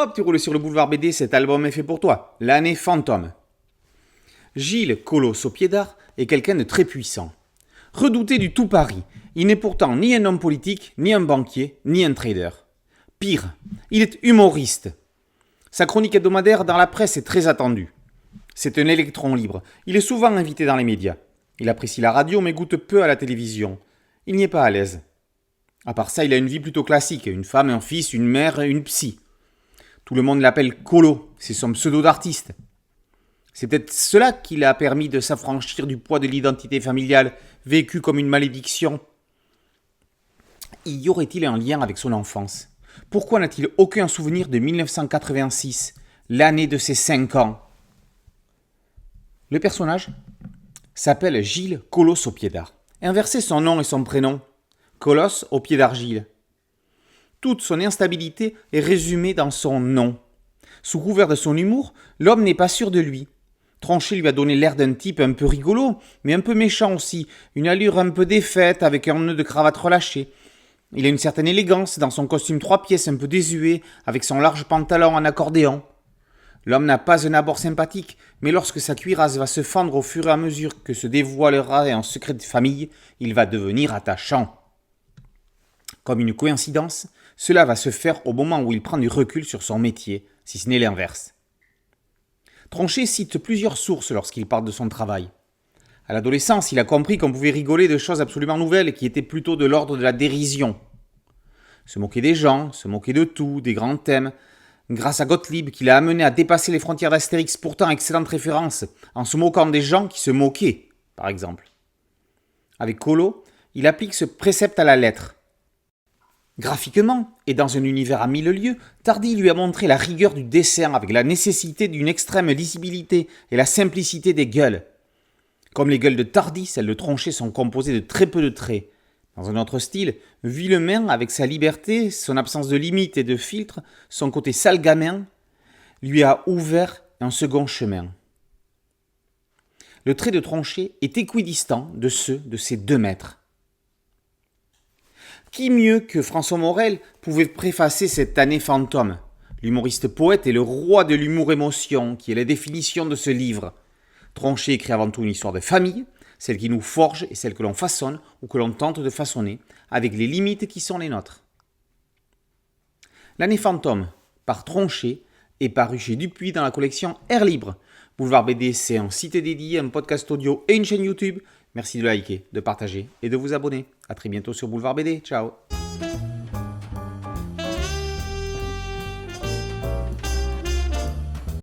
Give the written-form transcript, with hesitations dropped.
Hop, tu roules sur le boulevard BD, cet album est fait pour toi. L'année fantôme. Gilles Colosse au pied d'art est quelqu'un de très puissant. Redouté du tout Paris, il n'est pourtant ni un homme politique, ni un banquier, ni un trader. Pire, il est humoriste. Sa chronique hebdomadaire dans la presse est très attendue. C'est un électron libre. Il est souvent invité dans les médias. Il apprécie la radio mais goûte peu à la télévision. Il n'y est pas à l'aise. À part ça, il a une vie plutôt classique. Une femme, un fils, une mère et une psy. Tout le monde l'appelle Colo, c'est son pseudo d'artiste. C'est peut-être cela qui l'a permis de s'affranchir du poids de l'identité familiale, vécue comme une malédiction. Y aurait-il un lien avec son enfance ? Pourquoi n'a-t-il aucun souvenir de 1986, l'année de ses 5 ans ? Le personnage s'appelle Gilles Colosse au pied d'art. Inversez son nom et son prénom. Colosse au pied d'argile. Toute son instabilité est résumée dans son nom. Sous couvert de son humour, l'homme n'est pas sûr de lui. Tronchet lui a donné l'air d'un type un peu rigolo, mais un peu méchant aussi, une allure un peu défaite avec un nœud de cravate relâché. Il a une certaine élégance dans son costume 3 pièces un peu désuet, avec son large pantalon en accordéon. L'homme n'a pas un abord sympathique, mais lorsque sa cuirasse va se fendre au fur et à mesure que se dévoilera un secret de famille, il va devenir attachant. Comme une coïncidence, cela va se faire au moment où il prend du recul sur son métier, si ce n'est l'inverse. Tronchet cite plusieurs sources lorsqu'il parle de son travail. À l'adolescence, il a compris qu'on pouvait rigoler de choses absolument nouvelles qui étaient plutôt de l'ordre de la dérision. Se moquer des gens, se moquer de tout, des grands thèmes, grâce à Gottlieb qui l'a amené à dépasser les frontières d'Astérix, pourtant excellente référence, en se moquant des gens qui se moquaient, par exemple. Avec Colo, il applique ce précepte à la lettre. Graphiquement, et dans un univers à 1000 lieues, Tardi lui a montré la rigueur du dessin avec la nécessité d'une extrême lisibilité et la simplicité des gueules. Comme les gueules de Tardi, celles de Tronchet sont composées de très peu de traits. Dans un autre style, Villemain, avec sa liberté, son absence de limite et de filtre, son côté sale gamin, lui a ouvert un second chemin. Le trait de Tronchet est équidistant de ceux de ses 2 maîtres. Qui mieux que François Morel pouvait préfacer cette année fantôme ? L'humoriste poète est le roi de l'humour-émotion, qui est la définition de ce livre. Tronchet écrit avant tout une histoire de famille, celle qui nous forge et celle que l'on façonne ou que l'on tente de façonner, avec les limites qui sont les nôtres. L'année fantôme, par Tronchet, est paru chez Dupuis dans la collection Air Libre. Boulevard BD, c'est un site dédié, un podcast audio et une chaîne YouTube. Merci de liker, de partager et de vous abonner. A très bientôt sur Boulevard BD. Ciao.